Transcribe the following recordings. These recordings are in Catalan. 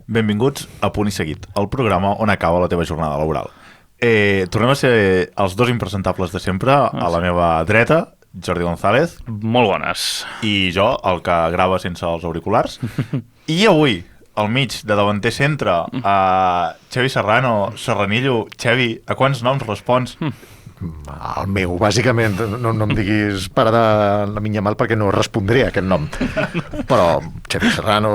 Benvinguts a Punt i Seguit, el programa on acaba la teva jornada laboral. Tornem a ser els dos impresentables de sempre. A la meva dreta, Jordi González. Molt bones. I jo, el que grava sense els auriculars. I avui, al mig de davanter centre, Xevi Serrano, Serranillo. Xevi, a quants noms respons? El meu, bàsicament. No em diguis para de la minya mal perquè no respondré a aquest nom. Però Xevi Serrano,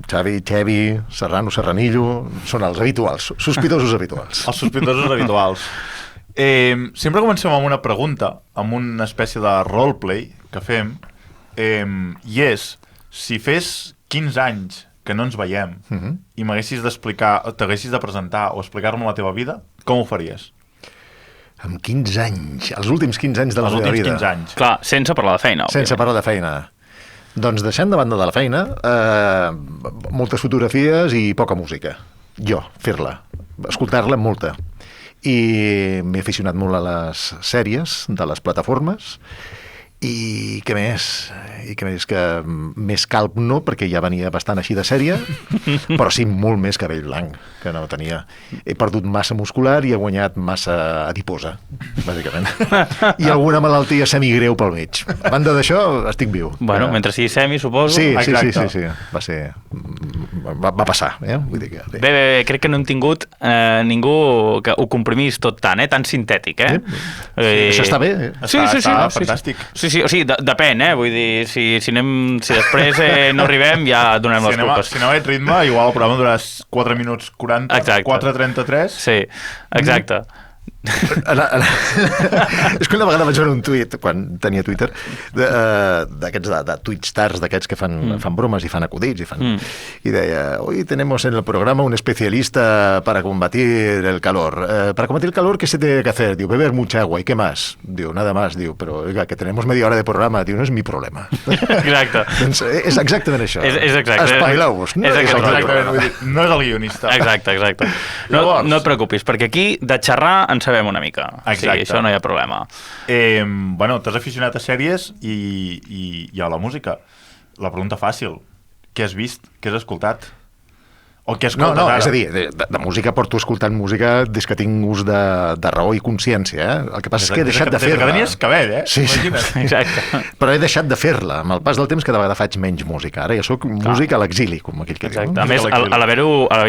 Xevi, Serrano, Serranillo, són els habituals, sospitosos habituals. Els sospitosos habituals. Sempre comencem amb una pregunta, amb una espècie de roleplay que fem, i és, si fes 15 anys que no ens veiem i m'haguessis d'explicar, t'haguessis de presentar o explicar-me la teva vida, com ho faries? Amb 15 anys, els últims 15 anys de la meva vida. Els últims 15 anys. Clar, sense parlar de feina. Sense parlar de feina. Doncs deixant de banda de la feina, moltes fotografies i poca música. Jo, fer-la, escoltar-la molta. I m'he aficionat molt a les sèries de les plataformes. I què més? Que més calb no, perquè ja venia bastant així de sèrie, però sí molt més cabell blanc, que no tenia. He perdut massa muscular i he guanyat massa adiposa, bàsicament. I alguna malaltia semigreu pel mig. A banda d'això, estic viu. Bueno, mentre sigui semi, suposo. Sí. Va ser... Va passar, Vull dir que... Bé, crec que no hem tingut ningú que ho comprimís tot tant, tan sintètic, Això està bé, Sí, Està fantàstic. Sí, o sigui, depèn, Vull dir, si després no arribem, ja donem les culpes. Si anem a aquest ritme, igual el programa durarà 4 minuts 40, exacte. 4:33. Sí, exacte. És que una vegada vaig veure un tuit, quan tenia Twitter, d'aquests de tuitstars, d'aquests que fan bromes i fan acudits, i deia, hoy tenemos en el programa un especialista para combatir el calor. Para combatir el calor, ¿qué se tiene que hacer? Diu, beber mucha agua, ¿y qué más? Diu, nada más. Diu, pero oiga, que tenemos media hora de programa. Diu, no és mi problema. Exacte. Doncs és exactament això. És exacte. Espavileu-vos. No és el guionista. Exacte. No et preocupis, perquè aquí de xerrar en sabem una mica. Exacte. Sí, això no hi ha problema. Bueno, t'has aficionat a sèries i a la música. La pregunta fàcil, què has vist? Què has escoltat? O què escoltes ara? És a dir, de música porto escoltant música des que tinc ús de raó i consciència, El que passa és que he deixat de fer-la. Des que tenies cabell, Sí. Exacte. Però he deixat de fer-la. Amb el pas del temps cada vegada faig menys música. Ara ja sóc músic a l'exili, com aquell que diu. Exacte. A més, a l'haver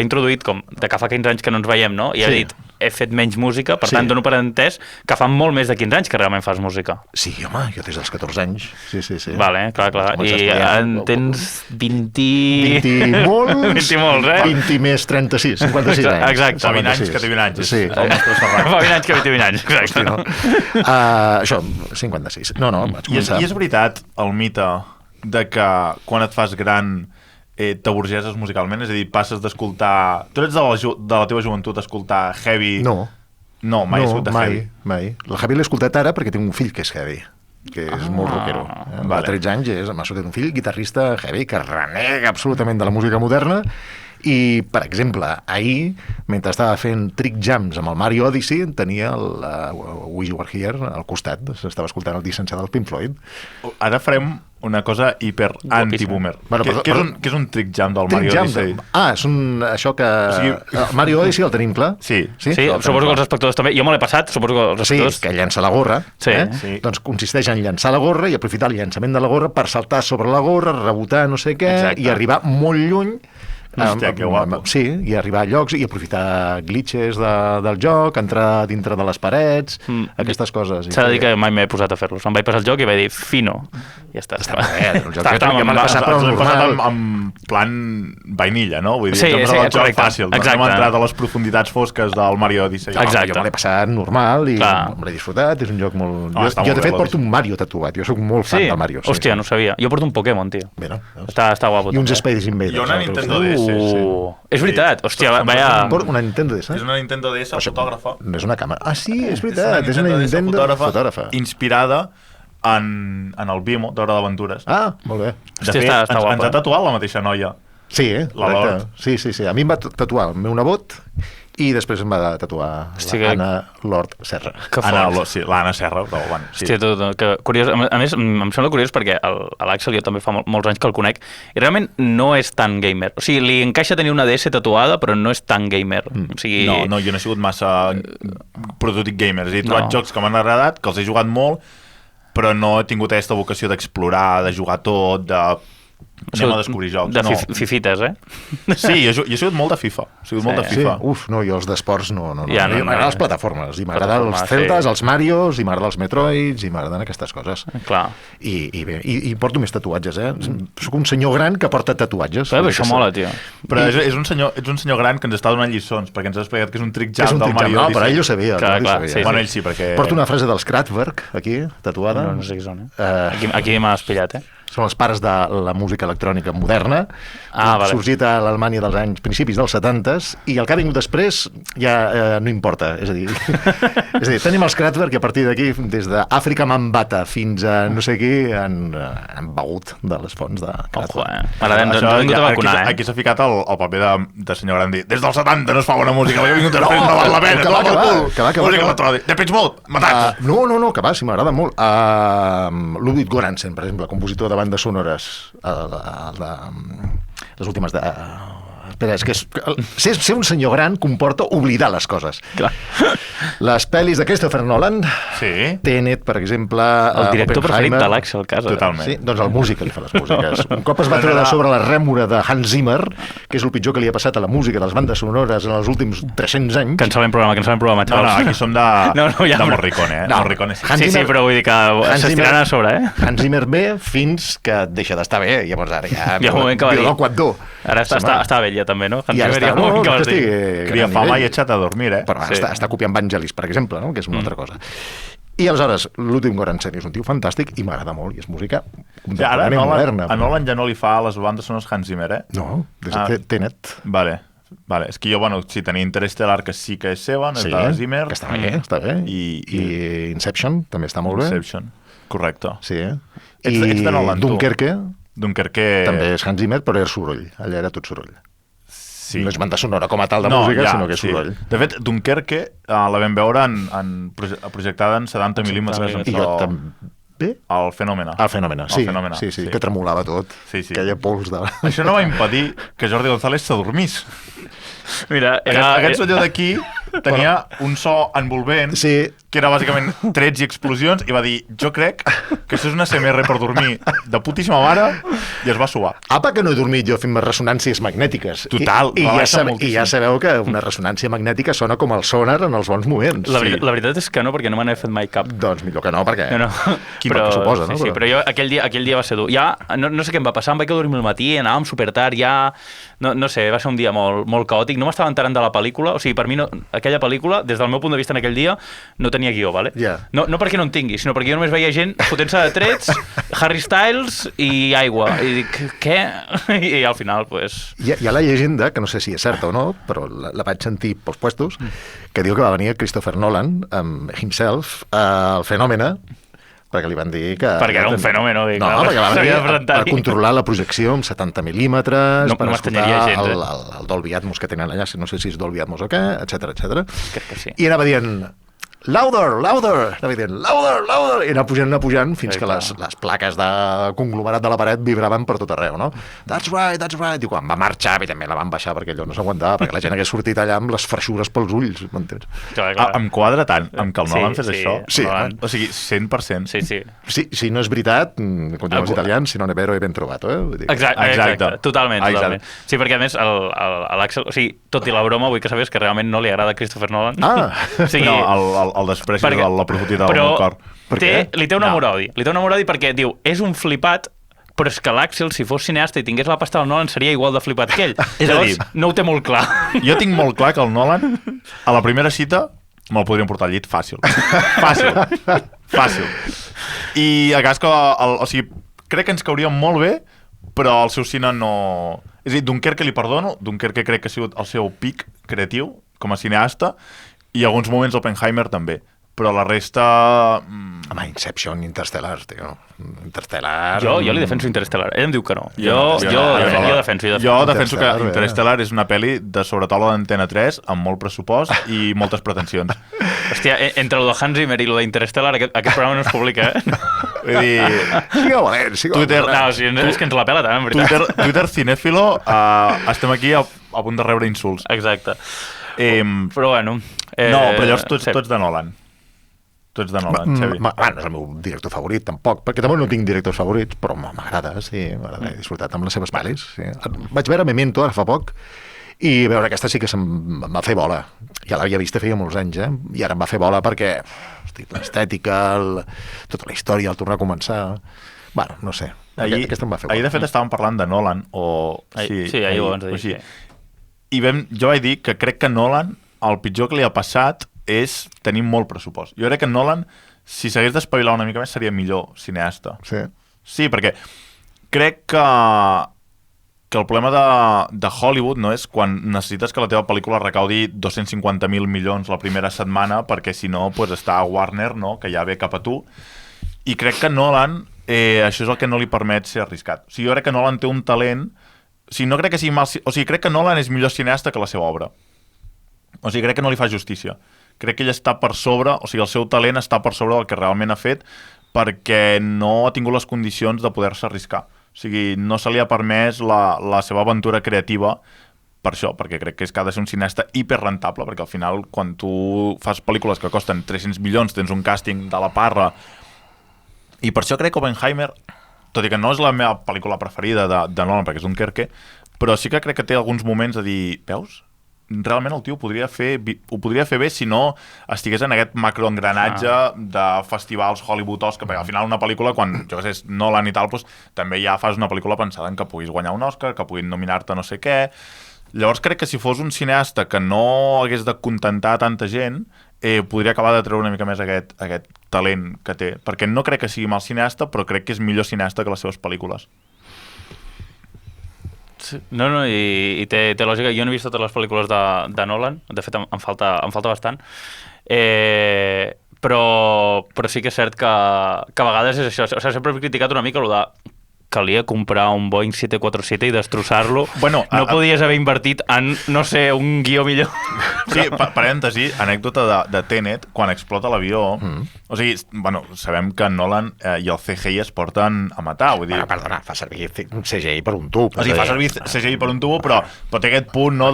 introduït com de que fa 15 anys que no ens veiem, no? I he dit, he fet menys música, per tant dono per entès que fa molt més de 15 anys que realment fas música. Sí, home, jo des dels 14 anys. Sí. Vale, clar. I en tens 20... 20 molts. 20 molts, 20 més 36, 56 anys. Exacte. Fa 20 anys que té 20 anys. Sí. El nostre Serrat. Fa 20 anys que té 20 anys, exacte. Hosti, no? Això, 56. No, vaig començar... I és veritat el mite de que quan et fas gran t'aburgeses musicalment? És a dir, passes d'escoltar... Tu ets de la teva joventut d'escoltar heavy? No, mai he escoltat heavy. Mai. El heavy l'he escoltat ara perquè tinc un fill que és heavy, que és molt rockero. Va 13 anys, m'ha sortit un fill guitarrista heavy que renega absolutament de la música moderna. I, per exemple, ahir, mentre estava fent trick jams amb el Mario Odyssey, tenia el Wish You Were Here al costat, s'estava escoltant el disc sencer del Pink Floyd. Ara farem una cosa hiper anti-boomer. Què és un trick jam del Mario Odyssey? És això que... Mario Odyssey el tenim clar? Sí, suposo que els espectadors també. Jo me l'he passat, suposo que els espectadors... Sí, que llença la gorra. Sí. Doncs consisteix en llançar la gorra i aprofitar el llançament de la gorra per saltar sobre la gorra, rebotar no sé què, i arribar molt lluny. Hòstia, que guapo. Sí, i arribar a llocs i aprofitar glitches del joc, entrar dintre de les parets, aquestes coses. S'ha de dir que mai m'he posat a fer-los. Em vaig passar el joc i vaig dir, fino. Ja està. Està bé, el joc que m'ha passat però normal. En plan vainilla, no? Vull dir, sí, correcte. Fàcil. No hem entrat a les profunditats fosques del Mario Odyssey. Exacte. Jo me l'he passat normal i me l'he disfrutat, és un joc molt... Jo de fet porto un Mario tatuat, jo sóc molt fan del Mario. Hòstia, no sabia. Jo porto un Pokémon, tio. Bé, no? Està guapo. I uns Space Invaders. I una Nintendo DS. És veritat, hòstia, vaya... Una Nintendo DS? És una Nintendo DS fotògrafa. No és una càmera. Ah, sí, és veritat, és una Nintendo fotògrafa. Inspirada en el Vimo d'Hora d'Aventures. Ah, molt bé. De fet, ens ha tatuat la mateixa noia. Sí, La correcte. Lord. Sí. A mi em va tatuar el meu nebot i després em va tatuar l'Anna Lord Serra. Que fort. Sí, l'Anna Serra, però bueno, sí. Hòstia, que curiós. A més, em sembla curiós perquè l'Àxel jo també fa molts anys que el conec i realment no és tan gamer. O sigui, li encaixa tenir una DS tatuada, però no és tan gamer. O sigui... No, jo no he sigut massa prototip gamer. És a dir, he trobat jocs que m'han agradat, que els he jugat molt, però no he tingut aquesta vocació d'explorar, de jugar tot, anem a descobrir jocs. De fifites, eh? Sí, jo he sigut molt de FIFA. Sí. Uf, no, jo els d'esports no. Ja, no. M'agraden les plataformes, i m'agraden els Zeldas, els Marios, i m'agraden els Metroids, i m'agraden aquestes coses. Clar. I porto més tatuatges, eh? Soc un senyor gran que porta tatuatges. Però això mola, tio. Però ets un senyor gran que ens està donant lliçons, perquè ens has explicat que és un trick jam del Mario. No, però ell ho sabia. Clar, sí. Bueno, ell sí, perquè... Porto una frase dels Kraftwerk, aquí, tatuada. No sé qui són, Aquí m'has pillat, Són els pares de la música electrònica moderna. Vale. Sorgit a l'Alemanya dels principis dels 70s, i el que ha vingut després ja no importa. És a dir, tenim els Kraftwerk, i a partir d'aquí, des d'Àfrica Mambata fins a no sé qui, han begut de les fonts de Kraftwerk. Aquí s'ha ficat el paper de senyor gran dir, des dels 70 no es fa bona música, perquè ha vingut després, no val la pena, que va. Música electrònica, de Pitch Mode, matats. No, que va, sí, m'agrada molt. Ludwig Göransson, per exemple, compositor de bandes sonores, les últimes de... Espera, és que ser un senyor gran comporta oblidar les coses. Clar. Les pel·lis de Christopher Nolan, Tenet, per exemple... El director preferit de l'Àxel Casa. Totalment. Sí, doncs el músic que li fa les músiques. Un cop es va treure sobre la rèmora de Hans Zimmer, que és el pitjor que li ha passat a la música de les bandes sonores en els últims 300 anys... Cancel·lem programa, No, aquí som de Morricone, Morricone sí. Sí, però vull dir que s'estiraran a sobre, Hans Zimmer ve fins que deixa d'estar bé, llavors ara ja... Hi ha un moment que va dir... Ara està vell ja també, no? Ja està, cria fama i eixat a dormir, Però està copiant Vangelis, per exemple, no? Que és una altra cosa. I aleshores, Ludwig Göransson és un tio fantàstic i m'agrada molt, i és música contemporània moderna. A Nolan ja no li fa les bandes sonores Hans Zimmer, No, des de Tenet. Vale, és que jo, si tenia Interstellar, que sí que és seva, no és de Zimmer. Que està bé. I Inception també està molt bé. Inception, correcte. Sí. Ets de Nolan, tu. Dunkerque també és Hans Zimmer, però era soroll. Allà era tot soroll. Sí. No és banda sonora com a tal de música, sinó que és soroll. De fet, Dunkerque la vam veure projectada en 70 mil·límetres. I jo també. El Fenòmena. El Fenòmena, sí, que tremolava tot. Sí. Aquella pols de... Això no va impedir que Jordi González s'adormís. Mira, aquest senyor d'aquí tenia un so envolvent, que era bàsicament trets i explosions, i va dir, jo crec que això és una CMR per dormir de putíssima mare, i es va suar. Apa, que no he dormit jo fent ressonàncies magnètiques. Total, I ja sabeu que una ressonància magnètica sona com el sonar en els bons moments. La veritat és que no, perquè no me n'he fet mai cap. Doncs millor que no, perquè... Però suposa, no? Sí, però jo aquell dia va ser dur. Ja, no sé què em va passar, em vaig dormir al matí, anàvem supertard, ja... No sé, va ser un dia molt caòtic. No m'estava enterant de la pel·lícula, o sigui, per mi aquella pel·lícula, des del meu punt de vista en aquell dia, no tenia guió, vale? No perquè no en tingui, sinó perquè jo només veia gent fotent-se de trets, Harry Styles i aigua. I dic, què? I al final, pues... Hi ha la llegenda, que no sé si és certa o no, però la vaig sentir pels puestos, que diu que va venir Christopher Nolan, amb himself, al Fenòmena, perquè li van dir que... Perquè era un fenomen, no? Perquè va venir per controlar la projecció amb 70 mil·límetres, per escoltar el Dolby Atmos que tenen allà, no sé si és Dolby Atmos o què, etcètera. Crec que sí. I anava dient... Louder, anava dient, louder, i anava pujant fins que les plaques de conglomerat de la paret vibraven per tot arreu, no? That's right. I quan va marxar, evidentment la van baixar perquè allò no s'aguantava, perquè la gent hagués sortit allà amb les freixures pels ulls, m'entens? Em quadra tant, amb que el Nolan fes això. Sí. O sigui, 100%. Sí. Si no és veritat, continuen els italians, si non è vero, ben trovato, Exacte. Totalment. Sí, perquè a més, l'Àxel, o sigui, tot i la broma, vull que sabés que realment no li agrada Christopher Nolan. O sigui, el després de la profunditat del meu cor. Li té un amor-odi. Perquè diu, és un flipat, però és que l'Àxel, si fos cineasta i tingués la pasta del Nolan, seria igual de flipat que ell. Llavors, no ho té molt clar. Jo tinc molt clar que el Nolan, a la primera cita, me'l podrien portar al llit fàcil. Fàcil. I a cas que, o sigui, crec que ens cauria molt bé, però el seu cine no... És a dir, Dunkerque li perdono, Dunkerque crec que ha sigut el seu pic creatiu com a cineasta, i alguns moments Oppenheimer també, però la resta... Home, Inception, Interstellar, tio. Interstellar... Jo li defenso Interstellar. Ell em diu que no. Jo defenso. Jo defenso que Interstellar, Interstellar és una pel·li de sobretaula d'Antena 3 amb molt pressupost i moltes pretensions. Hòstia, entre el de Hans Zimmer i el d'Interstellar, aquest programa no es publica, Vull dir... Sigueu valents, sigueu Twitter- valents. No, o sigui, és que ens la pela tant, en veritat. Twitter cinéfilo, estem aquí a punt de rebre insults. Exacte. Però Però bueno... però llavors tu sí. ets de Nolan. Tu ets de Nolan, Xavi. No és el meu director favorit, tampoc, perquè tampoc no tinc directors favorits, però m'agrada, sí, m'agrada, he disfrutat amb les seves pel·lis. Sí. Vaig veure Memento ara fa poc, i veure aquesta sí que em va fer bola. Ja l'havia vista feia molts anys, i ara em va fer bola perquè hosti, l'estètica, tota la història, el tornar a començar... Bueno, no sé, aquesta em va fer bola. Ahir, de fet, estàvem parlant de Nolan, Sí, ahir ho ens dir. I jo vaig dir que crec que Nolan, el pitjor que li ha passat és tenir molt pressupost. Jo crec que Nolan, si s'hagués d'espavilar una mica més, seria millor cineasta. Sí. Sí, perquè crec que el problema de Hollywood no és quan necessites que la teva pel·lícula recaudi 250.000 milions la primera setmana, perquè si no pues està a Warner, no? Que ja ve cap a tu. I crec que Nolan, això és el que no li permet ser arriscat. O sigui, jo crec que Nolan té un talent... O sigui, no crec que sigui mal... O sigui, crec que Nolan és millor cineasta que la seva obra. O sigui, crec que no li fa justícia. Crec que ell està per sobre, o sigui, el seu talent està per sobre del que realment ha fet perquè no ha tingut les condicions de poder-se arriscar. O sigui, no se li ha permès la seva aventura creativa per això, perquè crec que és que ha de ser un cineasta hiperrentable, perquè al final, quan tu fas pel·lícules que costen 300 milions, tens un càsting de la parra, i per això crec que Oppenheimer, tot i que no és la meva pel·lícula preferida de Nolan, perquè és un Dunkerque, però sí que crec que té alguns moments de dir, veus? Realment el tio ho podria fer bé si no estigués en aquest macroengranatge de festivals Hollywood, Oscar, perquè al final una pel·lícula, quan jo què sé, és Nolan i tal, doncs, també ja fas una pel·lícula pensada en que puguis guanyar un Oscar, que puguin nominar-te no sé què. Llavors crec que si fos un cineasta que no hagués de contentar tanta gent, podria acabar de treure una mica més aquest talent que té, perquè no crec que sigui mal cineasta, però crec que és millor cineasta que les seves pel·lícules. No, i té lògica. Jo no he vist totes les pel·lícules de Nolan, de fet em falta bastant, però sí que és cert que a vegades és això. O sigui, sempre he criticat una mica el de calia comprar un Boeing 747 i destrossar-lo. Bueno, no podies haver invertit en, no sé, un guió millor. Sí, parèntesi, anècdota de Tenet, quan explota l'avió, o sigui, bueno, sabem que Nolan i el CGI es porten a matar, vull dir... Bueno, perdona, fa servir un CGI per un tub. O sigui, fa servir CGI per un tubo, però té aquest punt, no,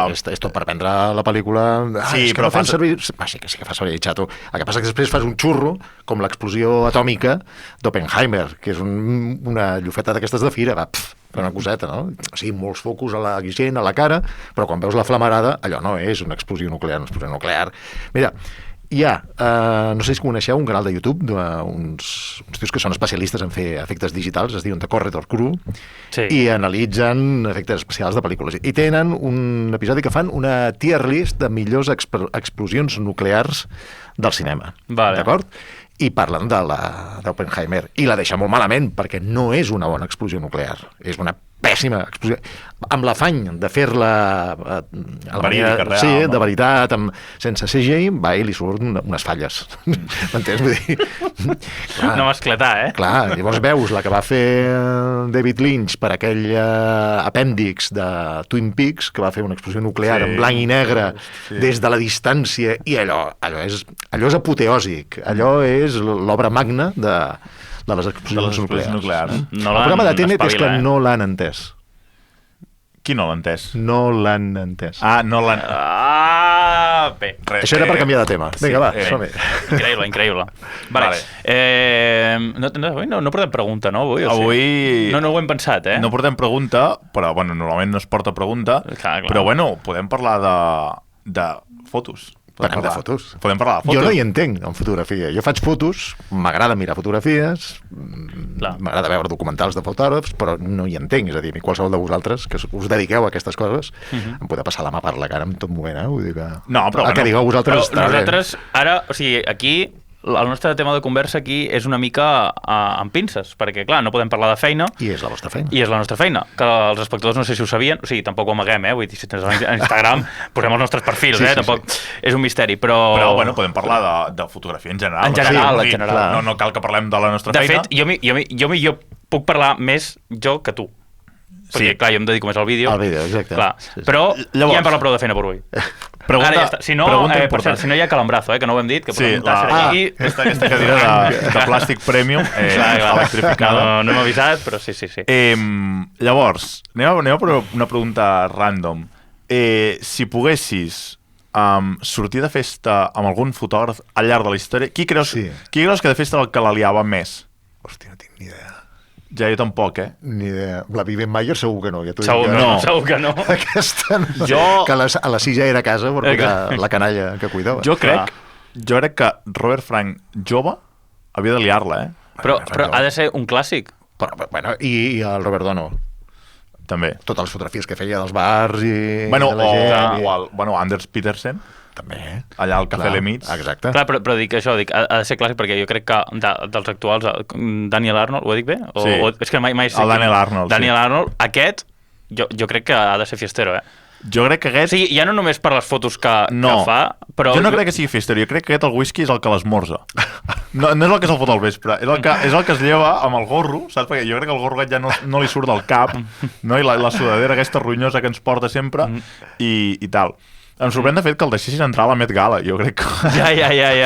És tot per vendre la pel·lícula... Sí, però no servir... Sí que fa servir, xato. El que passa que després fas un xurro, com l'explosió atòmica d'Oppenheimer, que és una llufeta d'aquestes de fira, una coseta, no? O sigui, molts focus a la gent, a la cara, però quan veus la flamarada, allò no és una explosió nuclear. Mira, hi ha, no sé si coneixeu un canal de YouTube d'uns tios que són especialistes en fer efectes digitals, es diuen The Corridor Crew, sí. I analitzen efectes especials de pel·lícules. I tenen un episodi que fan una tier list de millors explosions nuclears del cinema. Vale. D'acord? I parlen d'Oppenheimer. I la deixa molt malament, perquè no és una bona explosió nuclear. És una pèssima explosió. Amb l'afany de fer-la a la verídica, real, sí, no? de veritat, sense CGI, va i li surt unes falles. M'entens? Vull dir... No m'esclatar, Clar, llavors veus la que va fer David Lynch per aquell apèndix de Twin Peaks, que va fer una explosió nuclear en blanc i negre des de la distància, i allò és apoteòsic, allò és l'obra magna de les explosions nuclears. No el problema de Tenet és que no l'han entès. Qui no l'ha entès? No l'han entès. No l'han... Bé. Això era per canviar de tema. Vinga, va, som-hi. Increïble. Vale. No portem pregunta, no? Avui... No ho hem pensat, No portem pregunta, però bueno, normalment no es porta pregunta. Clar. Però bueno, podem parlar de fotos. Parlem de fotos. Podem parlar de fotos. Jo no hi entenc en fotografia. Jo faig fotos, m'agrada mirar fotografies, m'agrada veure documentals de fotògrafs, però no hi entenc. És a dir, qualsevol de vosaltres que us dediqueu a aquestes coses em podeu passar la mà per la cara en tot moment, Vull dir que... No, però el que digueu vosaltres... Però nosaltres, ara, o sigui, aquí el nostre tema de conversa aquí és una mica amb pinces, perquè, clar, no podem parlar de feina. I és la vostra feina. I és la nostra feina, que els espectadors no sé si ho sabien, o sigui, tampoc ho amaguem, vull dir, si tens a Instagram posem els nostres perfils, tampoc és un misteri, però bueno, podem parlar de fotografia en general. En general, en general. No cal que parlem de la nostra feina. De fet, jo puc parlar més jo que tu. Perquè, clar, jo em dedico més al vídeo. Al vídeo, exacte. Clar. Però ja hem parlat prou de feina per avui. Pregunta, ara ja està. Si no, per cert, si no hi ha calambrazo, que no ho hem dit, que podem muntar aquí. Aquesta cadira de plàstic premium electrificada. No hem avisat, però sí. Llavors, anem a per una pregunta random. Si poguessis sortir de festa amb algun fotògraf al llarg de la història, qui creus que de festa el que la liava més? Hòstia, no tinc ni idea. Ja, jo tampoc, Ni idea. La Vivian Mayer segur que no. Ja segur que no. Aquesta no. Que a les 6 ja era a casa perquè la canalla que cuidava. Jo crec que Robert Frank jove havia de liar-la, Però ha de ser un clàssic. Però, bueno, i el Robert Dono. També. Totes les fotografies que feia dels bars i... Bueno, Anders Petersen. També. Allà al Café Lemits. Exacte. Clar, però dic això, ha de ser clàssic perquè jo crec que dels actuals, Daniel Arnold, ho dic bé? És que mai sé. El Daniel Arnold, Daniel Arnold, aquest, jo crec que ha de ser fiestero, Jo crec que aquest... O sigui, ja no només per les fotos que fa, però... Jo no crec que sigui fiestero, jo crec que aquest el whisky és el que l'esmorza. No és el que se'l fot al vespre, és el que es lleva amb el gorro, saps? Perquè jo crec que el gorro ja no li surt del cap, no? I la sudadera aquesta ronyosa que ens porta sempre, i tal. Em sorprèn de fet que el deixessin entrar a la Met Gala. Jo crec que... Ja.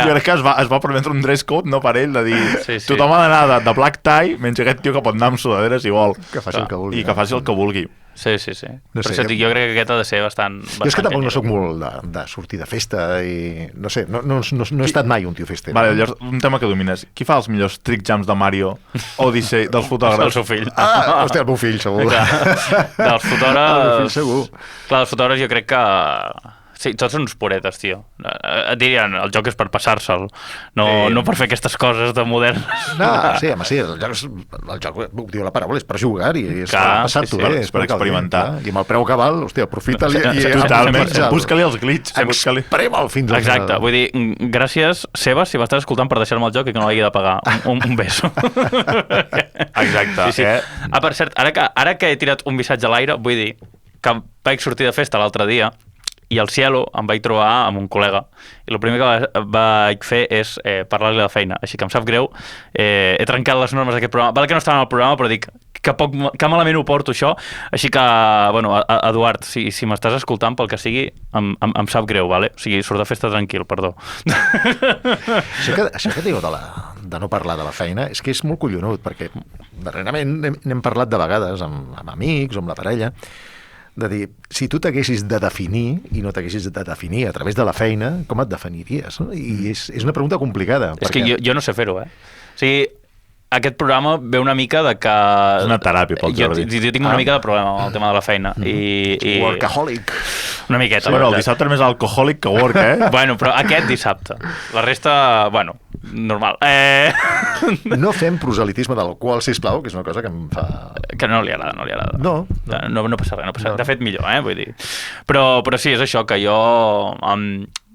Jo crec que es va permetre un dress code, no per ell, de dir... Tothom ha d'anar de black tie, menys aquest tio que pot anar amb sudaderes si vol. Que faci el que vulgui. I que faci el que vulgui. Sí. Per això jo crec que aquest ha de ser bastant... Jo és que tampoc no soc molt de sortir de festa i... No sé, no he estat mai un tio fester. Vale, llavors, un tema que domines. Qui fa els millors trick jams de Mario Odyssey dels fotògrafs? El seu fill. Hòstia, el meu fill, segur. Dels fotògrafs... El meu fill, segur. Clar, els fotògrafs jo crec que... Sí, tots són uns puretes, tio. Et dirien, el joc és per passar-se'l, no per fer aquestes coses de modernes. No, sí, el joc, ho diu la paraula, és per jugar i és per passar-t'ho bé. És per experimentar. I amb el preu que val, hòstia, aprofita-li i... Totalment, busca-li els glitch. Exprema'l fins al final. Exacte, vull dir, gràcies, Sebas, si m'estàs escoltant per deixar-me el joc i que no l'hagi de pagar. Un beso. Exacte. Sí. Per cert, ara que he tirat un missatge a l'aire, vull dir que vaig sortir de festa l'altre dia i al Cielo em vaig trobar amb un col·lega i el primer que vaig fer és parlar-li de la feina, així que em sap greu, he trencat les normes d'aquest programa, val que no estava en el programa, però dic que malament ho porto això, així que, bueno, Eduard, si m'estàs escoltant pel que sigui, em sap greu, vale? O sigui, surt de festa tranquil, perdó. Això que diu de no parlar de la feina és que és molt collonut, perquè darrerament n'hem parlat de vegades amb amics o amb la parella, de dir, si tu t'haguessis de definir i no t'haguessis de definir a través de la feina, com et definiries? No? I és una pregunta complicada. És que jo no sé fer-ho, O sigui, aquest programa ve una mica de que... És una teràpia pel Jordi. Jo tinc una mica de problema amb el tema de la feina. Workaholic. Una miqueta. Bueno, el dissabte és més alcohòlic que work, Bueno, però aquest dissabte. La resta, bueno, normal. No fem proselitisme d'alcohol, sisplau, que és una cosa que em fa... Que no li agrada. No passa res, De fet, millor, Vull dir. Però sí, és això, que jo...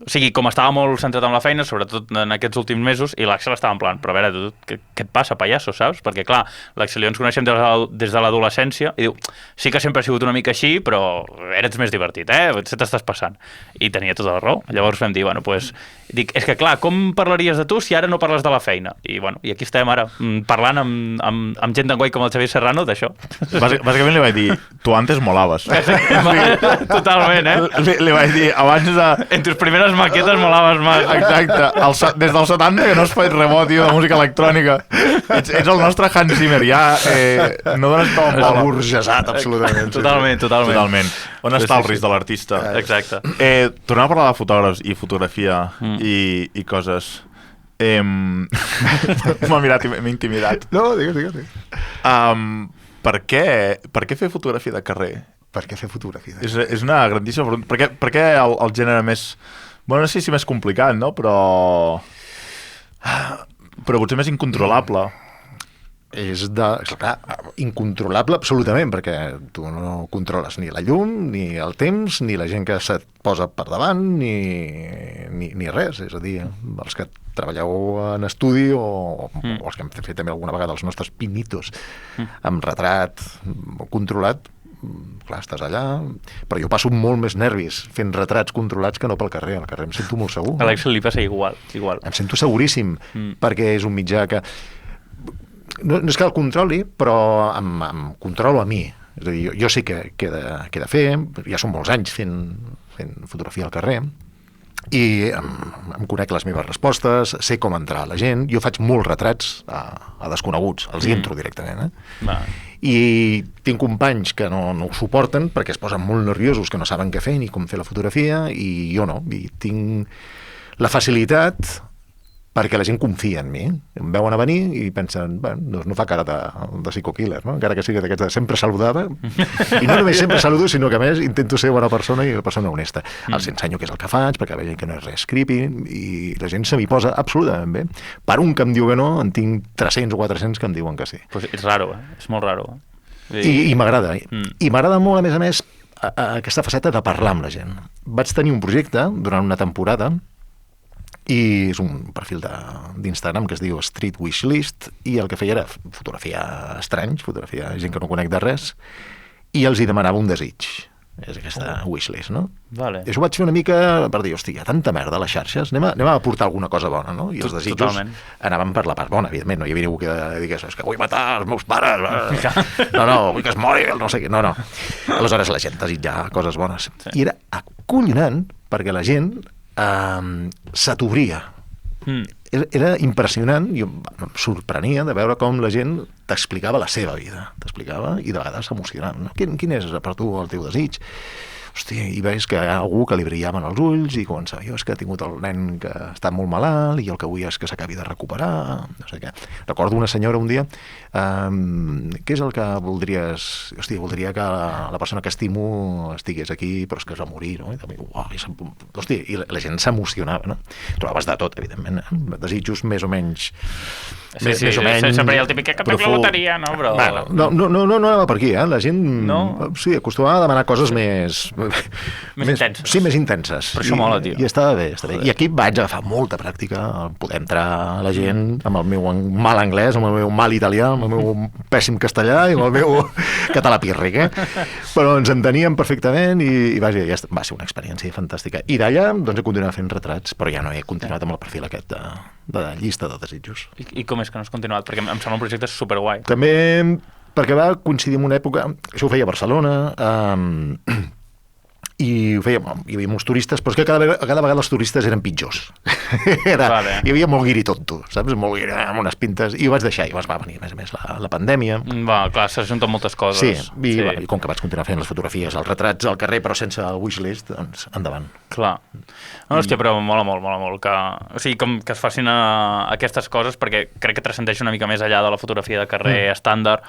O sigui, com estava molt centrat en la feina, sobretot en aquests últims mesos, i l'Àxel estava en plan, però a veure, què et passa, pallasso, saps? Perquè, clar, l'Àxel i jo ens coneixem des de l'adolescència, i diu, sí que sempre ha sigut una mica així, però eres més divertit, Se t'estàs passant. I tenia tota la raó. Llavors vam dir, bueno, doncs... Dic, és que, clar, com parlaries de tu si ara no parles de la feina? I, bueno, i aquí estem ara, parlant amb gent d'enguany com el Xavier Serrano d'això. Bàsicament li vaig dir, tu antes molaves. Totalment, Li vaig dir, abans de... En tus primeres maquetes molaves més. Exacte. Des dels 70 que no has fet rebot, tio, de música electrònica. Ets el nostre Hans Zimmer, ja no dones prou en bola. Aburgesat, absolutament. Totalment. On està el risc de l'artista? Exacte. Tornem a parlar de fotògrafs i fotografia i coses. M'ha mirat i m'he intimidat. No, digues. Per què fer fotografia de carrer? Per què fer fotografia? És una grandíssima pregunta. Per què el gènere més... Bueno, no sé si més complicat, no? Però potser més incontrolable. és clar, incontrolable absolutament, perquè tu no controles ni la llum, ni el temps, ni la gent que se't posa per davant, ni res. És a dir, els que treballeu en estudi o els que hem fet també alguna vegada els nostres pinitos amb retrat controlat, clar, estàs allà, però jo passo molt més nervis fent retrats controlats que no pel carrer. Al carrer em sento molt segur. A l'Àxel li passa igual. Em sento seguríssim, perquè és un mitjà que... No és que el controli, però em controlo a mi. És a dir, jo sé què he de fer, ja són molts anys fent fotografia al carrer, i em conec les meves respostes, sé com entrar a la gent. Jo faig molts retrats a desconeguts, els hi entro directament. I tinc companys que no ho suporten perquè es posen molt nerviosos, que no saben què fer ni com fer la fotografia, i jo no. I tinc la facilitat perquè la gent confia en mi. Em veuen a venir i pensen, bueno, no fa cara de psico-killer, no? Encara que sigui d'aquests de sempre saludava. I no només sempre saludo, sinó que a més intento ser bona persona i una persona honesta. Els ensenyo què és el que faig, perquè vegin que no és res creepy, i la gent se m'hi posa absolutament bé. Per un que em diu que no, en tinc 300 o 400 que em diuen que sí. Pues és raro, és molt raro. I m'agrada. I m'agrada molt, a més, aquesta faceta de parlar amb la gent. Vaig tenir un projecte durant una temporada, i és un perfil d'Instagram que es diu Street Wishlist, i el que feia era fotografiar estranys, fotografiar gent que no conec de res, i els hi demanava un desig. És aquesta wishlist, no? Vale. I això ho vaig fer una mica per dir, hòstia, hi ha tanta merda a les xarxes, anem a aportar alguna cosa bona, no? I els desitjos anaven per la part bona, evidentment, no hi havia ningú que digués, és que vull matar els meus pares, no, vull que es mori, no sé què, no. Aleshores la gent desitjava coses bones. Sí. I era acollonant perquè la gent s'atobria. Era impressionant, i em sorprenia de veure com la gent t'explicava la seva vida, t'explicava, i de vegades s'emocionava. No? Quin és per tu el teu desig? Hòstia, i veus que hi ha algú que li brillaven els ulls i començava, jo és que he tingut el nen que està molt malalt i el que vull és que s'acabi de recuperar, no sé què. Recordo una senyora un dia, què és el que voldries? Hòstia, voldria que la persona que estimo estigués aquí, però és que es va morir, no? Hòstia, i la gent s'emocionava, no? Trobaves de tot, evidentment, desitjos més o menys... Sí, sempre hi ha el típic que la loteria, no? Però... Bueno, no anava per aquí, la gent sí, acostumava a demanar coses més intenses. Sí, més intenses. Però això mola, tio. I estava bé. I aquí vaig agafar molta pràctica, poder entrar a la gent amb el meu mal anglès, amb el meu mal italià, amb el meu pèssim castellà i amb el meu català pírric, Però ens enteníem perfectament i va ser una experiència fantàstica. I d'allà doncs he continuat fent retrats, però ja no he continuat amb el perfil aquest de llista de desitjos. I com és que no has continuat? Perquè em sembla un projecte superguai. També perquè va coincidir amb una època, això ho feia a Barcelona, i hi havia molts turistes, però és que cada vegada els turistes eren pitjors. Hi havia molt guiri tonto, saps? Molt guiri, amb unes pintes, i ho vaig deixar, i va venir, a més la pandèmia. Clar, s'ajunten moltes coses. Sí, i com que vaig continuar fent les fotografies, els retrats al carrer, però sense el wishlist, doncs endavant. Clar. No, hòstia, però mola molt que... O sigui, com que es facin aquestes coses, perquè crec que transcendeix una mica més allà de la fotografia de carrer estàndard.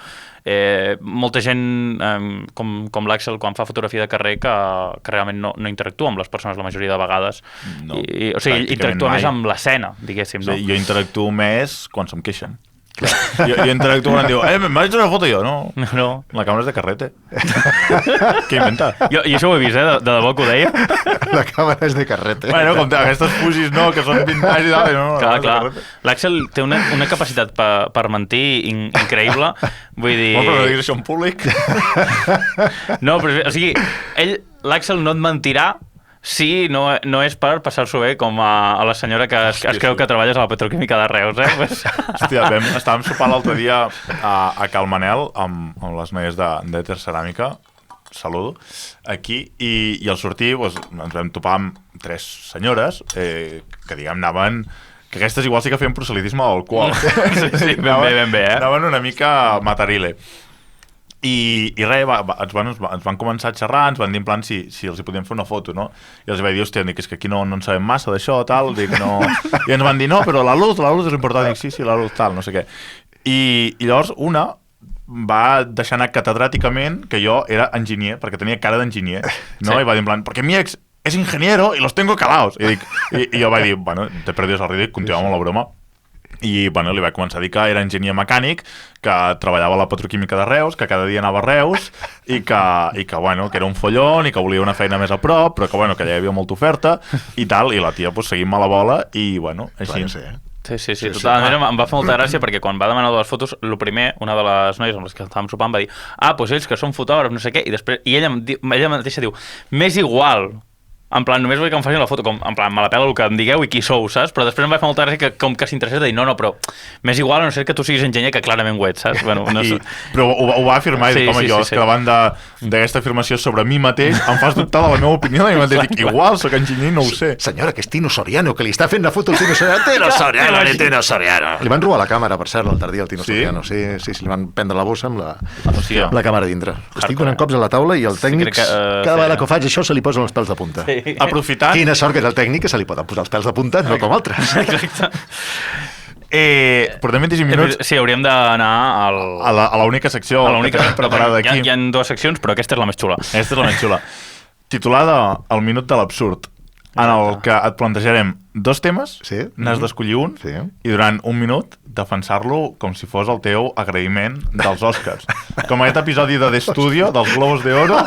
Molta gent com l'Àxel, quan fa fotografia de carrer, que realment no interactua amb les persones la majoria de vegades. No, o sigui, interactua més amb l'escena, diguéssim. No? Sí, jo interactuo més quan se'm queixen. Jo interactuo quan em diu, m'has hecho una foto, jo? No. La càmera és de carrete. Què inventa? I això ho he vist, de debò que ho deia. La càmera és de carrete. Bueno, com aquestes fusis, que són vintage i tal. No, clar. L'Àxel té una capacitat per mentir increïble. Vull dir... Però no diguis això en públic. No, però, o sigui, l'Àxel no et mentirà si no és per passar-s'ho bé com a la senyora que es creu que treballes a la petroquímica de Reus, Hòstia, estàvem sopant l'altre dia a Cal Manel amb les noies d'Ether Ceràmica, saludo, aquí, i al sortir ens vam topar amb 3 senyores que, diguem, anaven... que aquestes igual sí que feien proselitisme a l'alcohol. Sí, ben bé, Anaven una mica matarile. I res, ens van començar a xerrar, ens van dir en plan si els hi podíem fer una foto, no? I els vaig dir, hòstia, és que aquí no en sabem massa d'això, tal, dic, no... I ens van dir, no, però la luz és important, dic, sí, la luz, tal, no sé què. I llavors una va deixar anar catedràticament que jo era enginyer, perquè tenia cara d'enginyer, no? Sí. I va dir en plan, perquè mi ex és ingeniero i los tengo calaos. I jo vaig dir, bueno, te perdies el ridícul, continuem amb la broma. I bueno, li vaig començar a dir que era enginyer mecànic, que treballava a la petroquímica de Reus, que cada dia anava a Reus i que bueno, que era un follon i que volia una feina més a prop, però que bueno, que ja hi havia molta oferta i tal, i la tia pues, seguint-me la bola i bueno, així. Sí, totalment. Em va fer molta gràcia perquè quan va demanar les fotos, el primer, una de les noies amb les que estàvem sopant va dir doncs ells que són fotògrafs, no sé què, i ella mateixa diu, m'és igual, en plan, només vull que em facin la foto, com, en plan, me la pela el que em digueu i qui sou, saps? Però després em va fer molta gràcia que com que s'interessés de dir, no, però m'és igual a no ser que tu siguis enginyer, que clarament ho ets, saps? Bueno, no sé. Però ho va afirmar i dic, home, és que davant d'aquesta afirmació sobre mi mateix em fas dubtar de la meva opinió de mi mateix. Dic, igual, soc enginyer, no ho sé. Senyora, que és Tino Soriano, que li està fent la foto al Tino Soriano. Tino Soriano. Li van robar la càmera, per cert, l'altre dia al Tino Soriano. Sí, li van prendre la bossa amb la càmera dintre. Estic donant cops a la taula i el tècnic, cada vegada que ho faig això, se li posen els pèls de punta. Aprofitant... Quina sort que és el tècnic, que se li poden posar els pèls de punta, no com altres. Exacte. Portem 25 minuts. Sí, hauríem d'anar a la única secció que tenim preparada aquí. Hi ha dues seccions, però aquesta és la més xula. Aquesta és la més xula. Titulada El minut de l'absurd, en el que et plantejarem 2 temes, n'has d'escollir un, i durant 1 minut defensar-lo com si fos el teu agraïment dels Oscars. Com aquest episodi de The Studio, dels Globos d'Oro.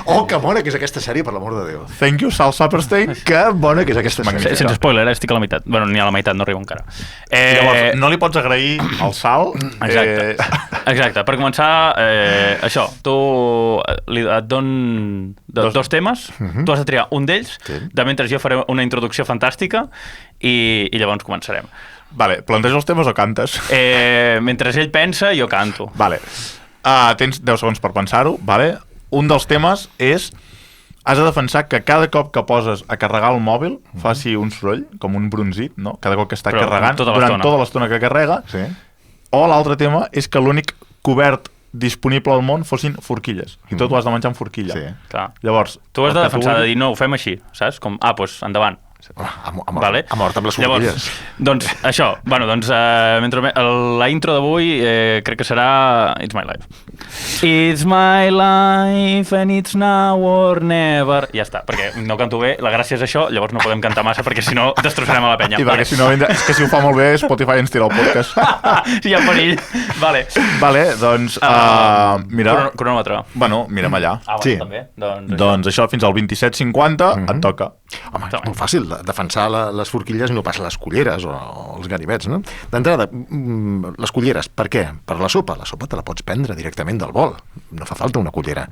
Oh, que bona que és aquesta sèrie, per l'amor de Déu. Thank you, Sal Saperstein. Que bona que és aquesta sèrie. Sense spoiler, estic a la meitat. Bueno, ni a la meitat, no arribo encara. Llavors, no li pots agrair al Sal? Exacte. Per començar, això, tu et dono 2 temes, tu has de triar un d'ells, de mentre jo faré una introducció fantàstica i llavors començarem. Vale, planteja els temes o cantes? Mentre ell pensa, jo canto. Vale. Tens 10 segons per pensar-ho, vale? Un dels temes és... Has de defensar que cada cop que poses a carregar el mòbil faci un soroll, com un brunzit, no? Cada cop que està carregant, durant tota l'estona que carrega. Sí. O l'altre tema és que l'únic cobert disponible al món fossin forquilles. I tot ho has de menjar amb forquilla. Sí. Clar. Llavors... Tu has de defensar, de dir, no, ho fem així, saps? Com, doncs endavant. A mort amb les forquilles. Doncs això, la intro d'avui crec que serà It's My Life. It's my life and it's now or never. Ja està, perquè no canto bé, la gràcia és això, llavors no podem cantar massa perquè si no destrossarem a la penya. I perquè si no, és que si ho fa molt bé Spotify ens tira el podcast. Sí, hi ha perill. Vale, doncs mira... Cronòmetre. Bueno, mirem allà. Sí. També. Doncs això, fins al 27:50 et toca. Home, és molt fàcil defensar les forquilles i no pas les culleres o els ganivets, no? D'entrada, les culleres, per què? Per la sopa. La sopa te la pots prendre directament del bol. No fa falta una cullera.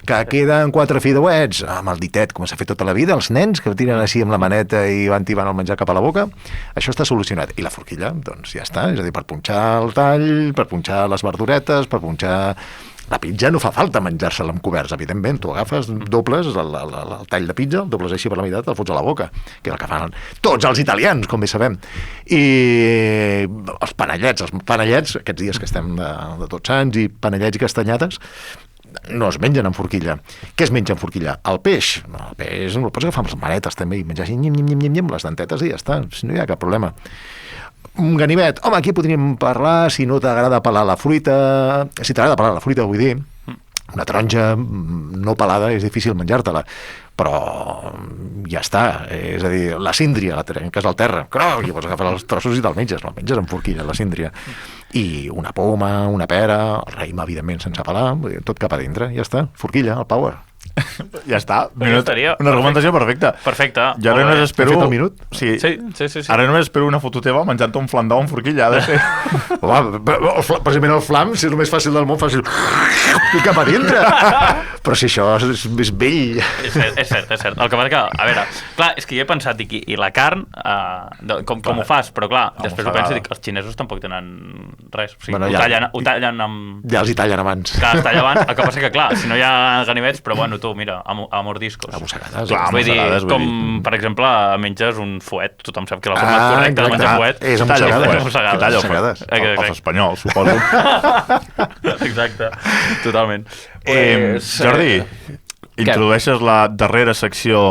Que queden 4 fideuets amb el ditet, com s'ha fet tota la vida, els nens que tiren així amb la maneta i van tibant el menjar cap a la boca, això està solucionat. I la forquilla, doncs ja està, és a dir, per punxar el tall, per punxar les verduretes, per punxar... La pizza no fa falta menjar-se-la amb coberts, evidentment. Tu agafes, dobles el tall de pizza, el dobles així per la meitat, el fots a la boca, que és el que fan tots els italians, com bé sabem. I els panellets, aquests dies que estem de Tots Sants, i panellets i castanyades, no es mengen amb forquilla. Què es menja amb forquilla? El peix. El peix no el pots agafar amb les manetes també i menjar així, nyim, les dentetes i ja està, no hi ha cap problema. Un ganivet, home, aquí podríem parlar si no t'agrada pelar la fruita, si t'agrada pelar la fruita, vull dir, una taronja no pelada és difícil menjar-te-la, però ja està, és a dir, la síndria, la trenques al terra, i llavors agafes els trossos i te'l menges, la menges amb forquilla, la síndria, i una poma, una pera, el raïm, evidentment, sense pelar, tot cap a dintre, ja està, forquilla, el power. Ja està, una argumentació perfecta. Jo ara només espero... Has fet el minut? Sí. Ara només espero una foto teva menjant-te un flam d'ou amb forquilla, ha de ser... Precisament el flam, si és el més fàcil del món, fàcil cap a dintre. Però si això és vell... És cert. El que passa que, a veure, clar, és que jo he pensat, i la carn, com ho fas? Però clar, després ho penso i dic, els xinesos tampoc tenen res. O sigui, ho tallen amb... Ja els hi tallen abans. Clar, es talla abans. El que passa que, clar, si no hi ha ganivets, però bueno, tu, mira, a mordiscos. A mossegades. Vull dir, com, per exemple, menges un fuet. Tothom sap que la forma correcta de menjar fuet és a mossegades. Els espanyols, suposo. Exacte, totalment. Jordi, introdueixes la darrera secció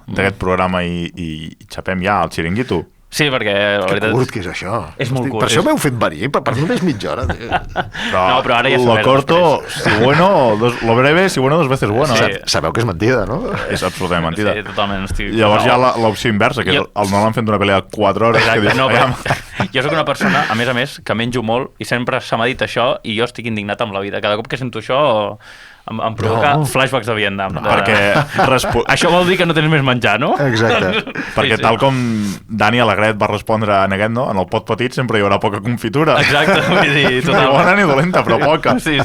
d'aquest programa i xapem ja el xiringuito. Sí, perquè la Que veritat... curt que és això. És molt curt, Per això és- m'heu fet venir, per només mitja hora. Tio. No, però ara ja lo sabem corto, després. si bueno, lo breve, si bueno, dos veces bueno. Sí. Sabeu que és mentida, no? És absolutament mentida. Sí, totalment. Estic... Llavors hi ha l'opció inversa, que és Jo- el Nolan fent una pel·li de 4 hores. Exacte, que dius, no, però "Aviam". jo sóc una persona, a més, que menjo molt i sempre se m'ha dit això i jo estic indignat amb la vida. Cada cop que sento això em provoca No. flashbacks de Vietnam. Perquè Això vol dir que no tens més menjar, no? Exacte. Perquè tal com Dani Alegret va respondre en aquest, no? En el pot petit sempre hi haurà poca confitura. Exacte, vull dir, Ni totalment. bona ni dolenta, però poca. Sí,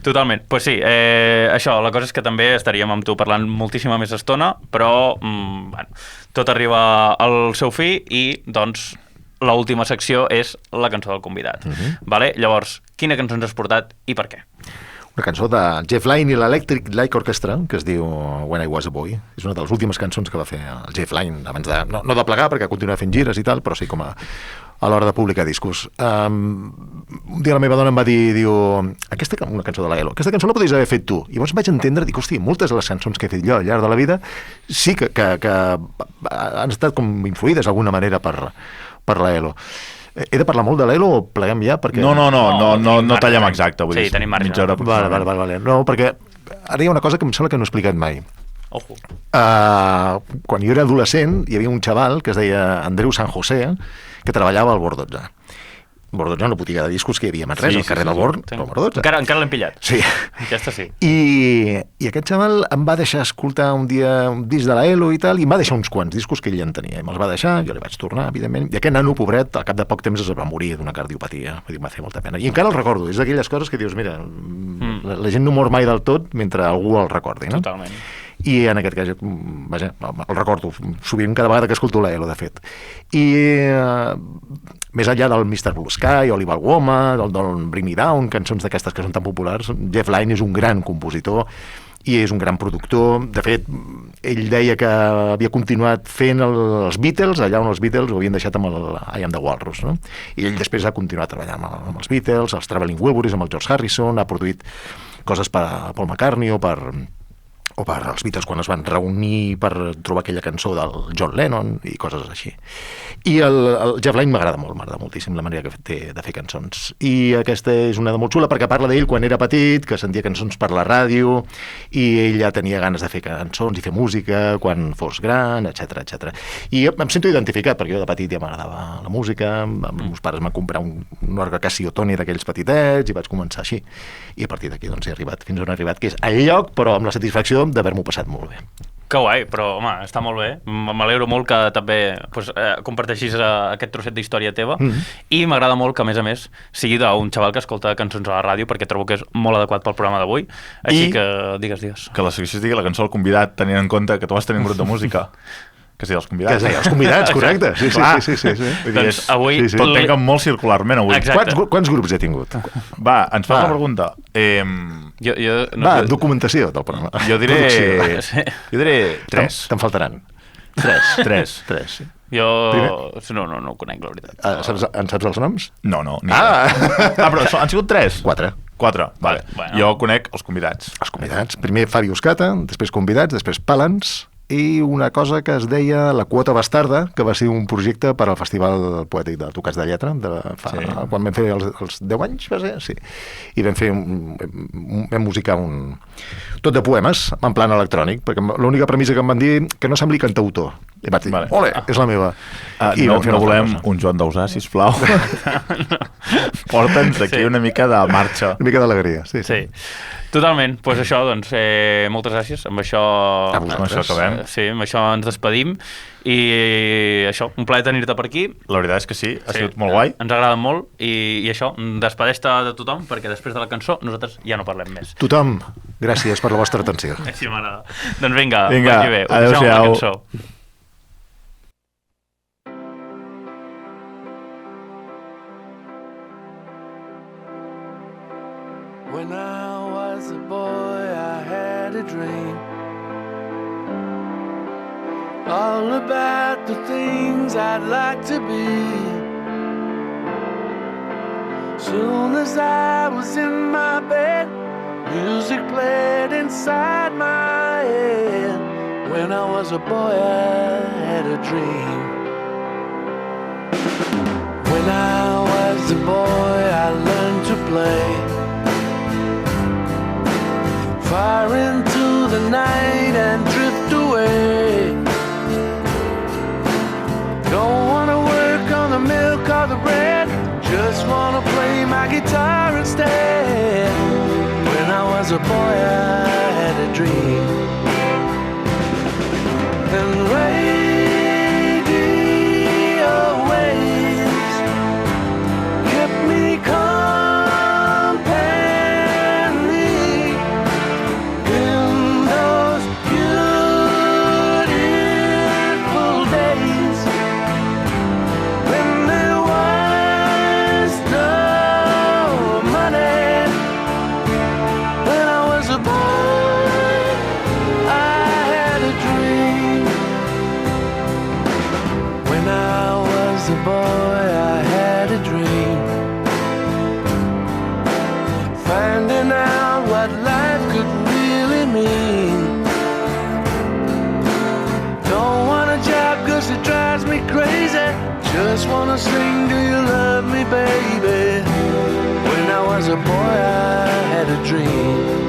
totalment. Pues sí, això, la cosa és que també estaríem amb tu parlant moltíssima més estona, però bueno, tot arriba al seu fi i, doncs, l'última secció és la cançó del convidat. Vale? Llavors, quina cançó ens has portat i per què? Una cançó de Jeff Lynne i l'Electric Light Orchestra, que es diu When I Was a Boy. És una de les últimes cançons que va fer el Jeff Lynne, abans de... No de plegar, perquè continua fent gires i tal, però sí com a l'hora de publicar discos. Un dia la meva dona em va dir, diu, una cançó de la Elo, aquesta cançó la podries haver fet tu. I llavors vaig entendre, dic, hosti, moltes de les cançons que he fet jo al llarg de la vida sí que han estat com influïdes d'alguna manera per la Elo. He de parlar molt de l'Elo o pleguem ja? Perquè... No tenim tallem marge. exacte. Vull Sí, dir, tenim marge. mitja hora aproximadament. Vale. No, perquè ara hi ha una cosa que em sembla que no he explicat mai. Ojo. Quan jo era adolescent hi havia un xaval que es deia Andreu San José que treballava al Bord 12. Bord 12, una botiga de discos que hi havia a Manresa, al carrer del Bord, Sí. al Bord 12. Encara l'hem pillat. Sí. Aquesta sí. I aquest xaval em va deixar escoltar un dia un disc de la Elo i tal, i em va deixar uns quants discos que ell en tenia. I me'ls va deixar, jo li vaig tornar, evidentment. I aquest nano, pobret, al cap de poc temps es va morir d'una cardiopatia. Vull dir, m'ha fet molta pena. I encara el recordo. És d'aquelles coses que dius, mira, la gent no mor mai del tot mentre algú el recordi, no? Totalment. I en aquest cas, vaja, el recordo sovint cada vegada que escolto l'Elo, de fet. I més enllà del Mr. Blue Sky, Oliver Woman, del Bring Me Down, cançons d'aquestes que són tan populars, Jeff Lynne és un gran compositor i és un gran productor. De fet, ell deia que havia continuat fent els Beatles, allà on els Beatles ho havien deixat amb el I Am the Walrus, no? I ell després ha continuat treballant amb els Beatles, els Traveling Wilburys, amb el George Harrison, ha produït coses per a Paul McCartney o per els Beatles quan es van reunir per trobar aquella cançó del John Lennon i coses així. I el Jeff Lynne m'agrada moltíssim la manera que té de fer cançons. I aquesta és una de molt xula perquè parla d'ell quan era petit, que sentia cançons per la ràdio i ell ja tenia ganes de fer cançons i fer música quan fos gran, etc. I em sento identificat perquè jo de petit ja m'agradava la música, els meus pares m'han comprat un orgue Casio Tony d'aquells petitets i vaig començar així. I a partir d'aquí doncs he arribat fins on he arribat, que és al lloc, però amb la satisfacció d'haver-m'ho passat molt bé. Que guai, però home, està molt bé. M'alegro molt que també comparteixis aquest trosset d'història teva i m'agrada molt que, a més, sigui d'un xaval que escolta cançons a la ràdio perquè trobo que és molt adequat pel programa d'avui. Així que digues. Que la secció es digui la cançó del convidat, tenint en compte que tu vas tenir un grup de música. Que sí, els convidats. Que sí, els convidats, correcte. Sí. Vull dir, Doncs avui... tot tenca molt circularment avui. Exacte. Quants grups he tingut? Va, ens fas la pregunta. Documentació del programa. Jo diré... Producció. Jo diré 3. Te'n faltaran. 3. Sí. Jo no ho conec, la veritat. En saps els noms? No. Però han sigut 3? 4. 4, vale. Bueno. Jo conec els convidats. Els convidats. Primer Fabi Oscata, després convidats, després Palans, i una cosa que es deia La Quota Bastarda, que va ser un projecte per al Festival Poètic de Tocats de Lletra, quan vam fer els 10 anys, va ser? Sí. I vam musicar tot de poemes, en plan electrònic, perquè l'única premissa que em van dir que no sembli cantautor. I vaig dir, ole, és la meva. I no volem un Joan Dausà, sisplau. Porta'ns aquí una mica de marxa. Una mica d'alegria, sí. Totalment, doncs això, moltes gràcies, amb això acabem. Sí, amb això ens despedim i això, un plaer tenir-te per aquí. La veritat és que sí, ha sigut molt guai. Ens agrada molt i això, despedeix-te de tothom perquè després de la cançó nosaltres ja no parlem més. Tothom, gràcies per la vostra atenció. Així m'agrada. Doncs vinga, adéu-siau. cançó. When I was a boy, I had a dream all about the things I'd like to be. Soon as I was in my bed, music played inside my head. When I was a boy, I had a dream. When I was a boy, I learned to play. Fire into the night and drift away. Don't wanna work on the milk or the bread, just wanna play my guitar instead. When I was a boy, I had a dream. And radio waves kept me company in those beautiful days when there was no money. When I was a boy, I had a dream. When I was a boy, I had a dream. Finding out what life could really mean. Don't want a job 'cause it drives me crazy. Just wanna sing, do you love me, baby? When I was a boy, I had a dream.